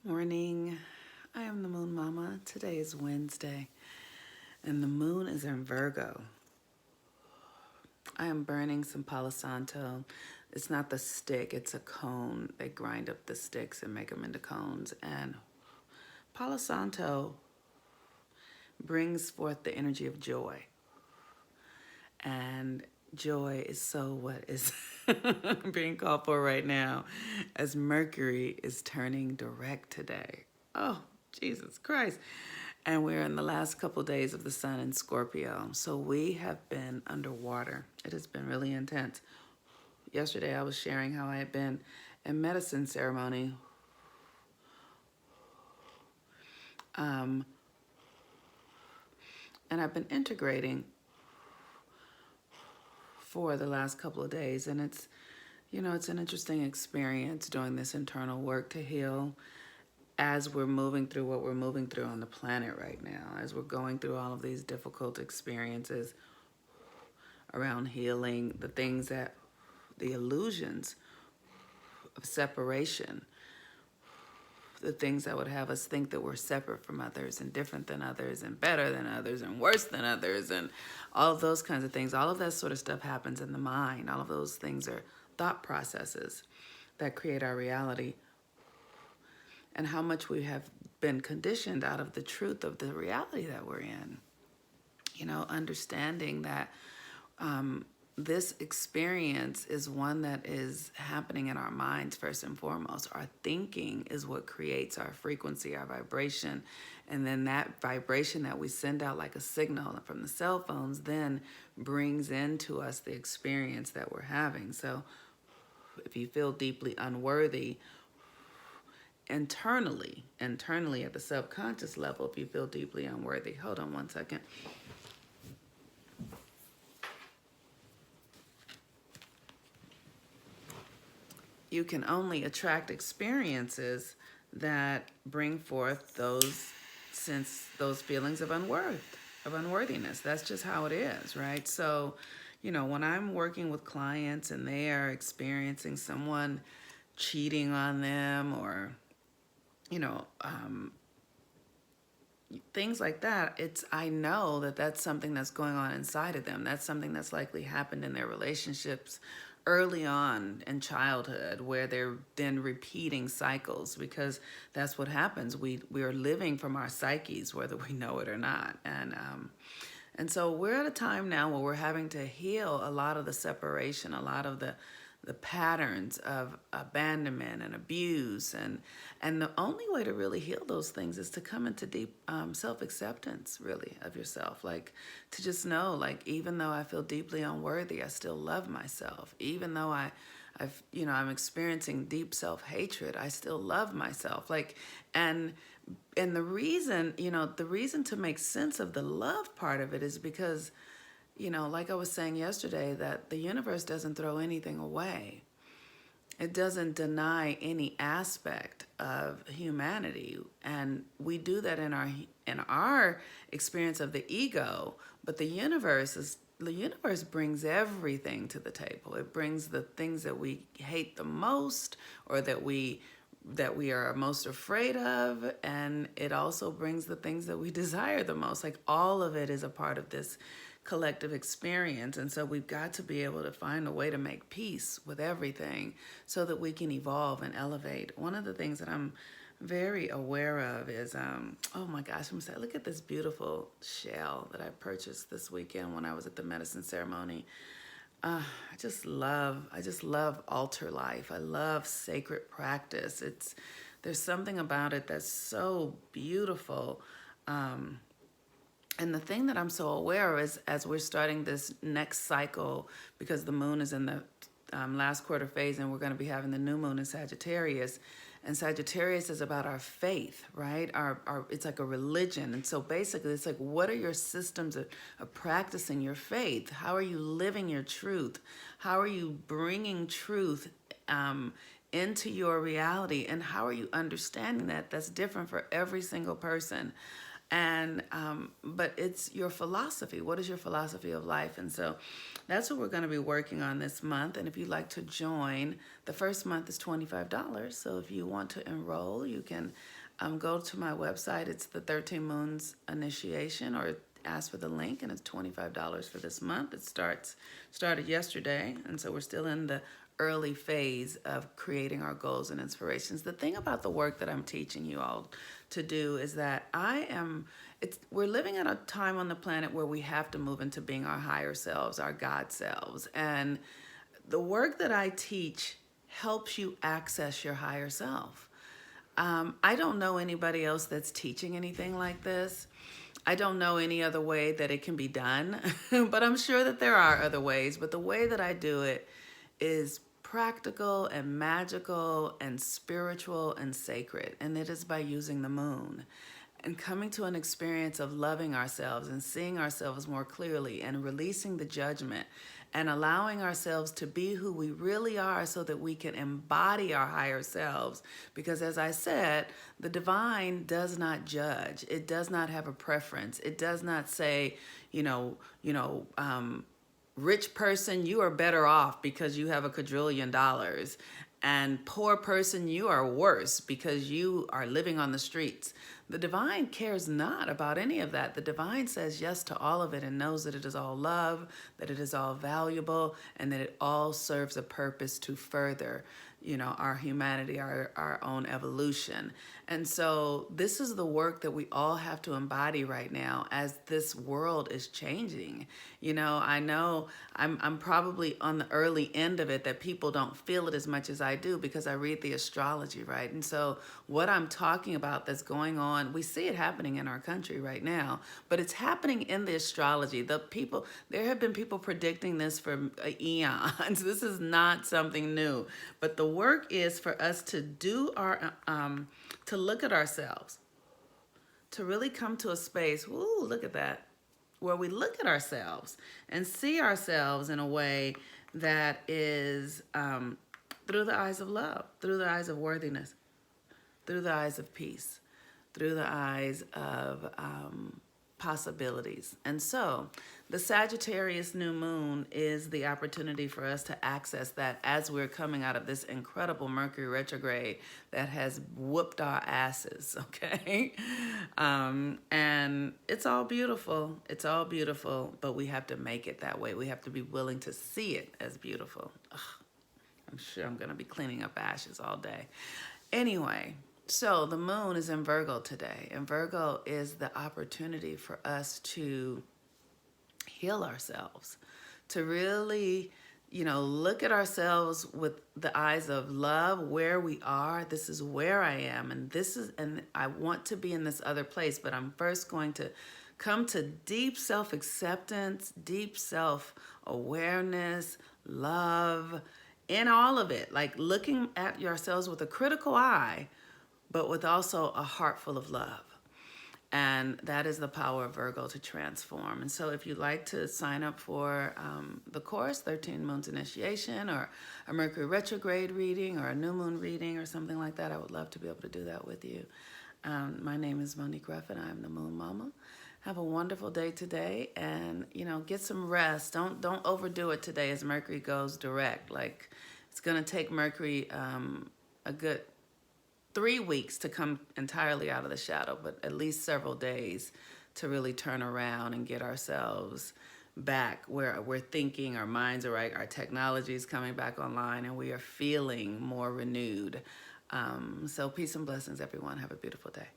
Morning. I am the Moon Mama. Today is Wednesday, and the moon is in Virgo. I am burning some Palo Santo. It's not the stick, it's a cone. They grind up the sticks and make them into cones. And Palo Santo brings forth the energy of joy. And joy is so what is being called for right now as Mercury is turning direct today. Oh, Jesus Christ. And we're in the last couple of days of the sun in Scorpio. So we have been underwater. It has been really intense. Yesterday I was sharing how I had been in medicine ceremony. And I've been integrating for the last couple of days. And it's an interesting experience doing this internal work to heal as we're moving through what we're moving through on the planet right now, as we're going through all of these difficult experiences around healing, the illusions of separation, the things that would have us think that we're separate from others and different than others and better than others and worse than others and all of those kinds of things. All of that sort of stuff happens in the mind. All of those things are thought processes that create our reality, and how much we have been conditioned out of the truth of the reality that we're in. Understanding that this experience is one that is happening in our minds first and foremost. Our thinking is what creates our frequency, our vibration, and then that vibration that we send out like a signal from the cell phones then brings into us the experience that we're having. So if you feel deeply unworthy, internally at the subconscious level, if you feel deeply unworthy, hold on one second. You can only attract experiences that bring forth those feelings of unworthiness. That's just how it is, right? So, when I'm working with clients and they are experiencing someone cheating on them or things like that, I know that that's something that's going on inside of them. That's something that's likely happened in their relationships early on in childhood, where they're then repeating cycles, because that's what happens. We are living from our psyches, whether we know it or not. And so we're at a time now where we're having to heal a lot of the separation, a lot of the patterns of abandonment and abuse, and the only way to really heal those things is to come into deep self-acceptance, really, of yourself. Like, to just know, like, even though I feel deeply unworthy, I still love myself. Even though I'm experiencing deep self-hatred, I still love myself. Like, and the reason to make sense of the love part of it is because, like I was saying yesterday, that the universe doesn't throw anything away. It doesn't deny any aspect of humanity. And we do that in our experience of the ego, but the universe brings everything to the table. It brings the things that we hate the most, or that we are most afraid of, and it also brings the things that we desire the most. Like, all of it is a part of this collective experience. And so we've got to be able to find a way to make peace with everything so that we can evolve and elevate. One of the things that I'm very aware of is, oh my gosh, I'm saying, look at this beautiful shell that I purchased this weekend when I was at the medicine ceremony. I just love altar life. I love sacred practice. There's something about it that's so beautiful. And the thing that I'm so aware of is, as we're starting this next cycle, because the moon is in the last quarter phase, and we're going to be having the new moon in Sagittarius. And Sagittarius is about our faith, right? It's like a religion. And so basically, it's like, what are your systems of practicing your faith? How are you living your truth? How are you bringing truth into your reality? And how are you understanding that? That's different for every single person. And but it's your philosophy. What is your philosophy of life? And so that's what we're going to be working on this month. And if you'd like to join, the first month is $25. So if you want to enroll, you can go to my website. It's the 13 Moons Initiation, or ask for the link, and it's $25 for this month. It started yesterday, and so we're still in the early phase of creating our goals and inspirations. The thing about the work that I'm teaching you all to do is that we're living at a time on the planet where we have to move into being our higher selves, our God selves. And the work that I teach helps you access your higher self. I don't know anybody else that's teaching anything like this. I don't know any other way that it can be done, but I'm sure that there are other ways. But the way that I do it is practical and magical and spiritual and sacred, and it is by using the moon and coming to an experience of loving ourselves and seeing ourselves more clearly and releasing the judgment and allowing ourselves to be who we really are so that we can embody our higher selves. Because as I said, the divine does not judge. It does not have a preference. It does not say, rich person, you are better off because you have $1 quadrillion. And poor person, you are worse because you are living on the streets. The divine cares not about any of that. The divine says yes to all of it and knows that it is all love, that it is all valuable, and that it all serves a purpose to further, our humanity, our own evolution. And so this is the work that we all have to embody right now as this world is changing. I know I'm probably on the early end of it, that people don't feel it as much as I do because I read the astrology, right? And so what I'm talking about that's going on, we see it happening in our country right now, but it's happening in the astrology. There have been people predicting this for eons. This is not something new, but the work is for us to do to look at ourselves, to really come to a space, look at that, where we look at ourselves and see ourselves in a way that is through the eyes of love, through the eyes of worthiness, through the eyes of peace, through the eyes of possibilities. And so the Sagittarius new moon is the opportunity for us to access that as we're coming out of this incredible Mercury retrograde that has whooped our asses, okay? And it's all beautiful. It's all beautiful, but we have to make it that way. We have to be willing to see it as beautiful. Ugh, I'm sure I'm going to be cleaning up ashes all day. Anyway, so the moon is in Virgo today, and Virgo is the opportunity for us to heal ourselves, to really, look at ourselves with the eyes of love, where we are. This is where I am, and I want to be in this other place, but I'm first going to come to deep self-acceptance, deep self-awareness, love, in all of it, like looking at yourselves with a critical eye, but with also a heart full of love. And that is the power of Virgo to transform. And so if you'd like to sign up for the course, 13 Moons Initiation, or a Mercury retrograde reading, or a new moon reading, or something like that, I would love to be able to do that with you. My name is Monique Ruffin. I'm the Moon Mama. Have a wonderful day today, and get some rest. Don't overdo it today as Mercury goes direct. Like, it's going to take Mercury a good 3 weeks to come entirely out of the shadow, but at least several days to really turn around and get ourselves back where we're thinking, our minds are right, our technology is coming back online, and we are feeling more renewed. So peace and blessings, everyone. Have a beautiful day.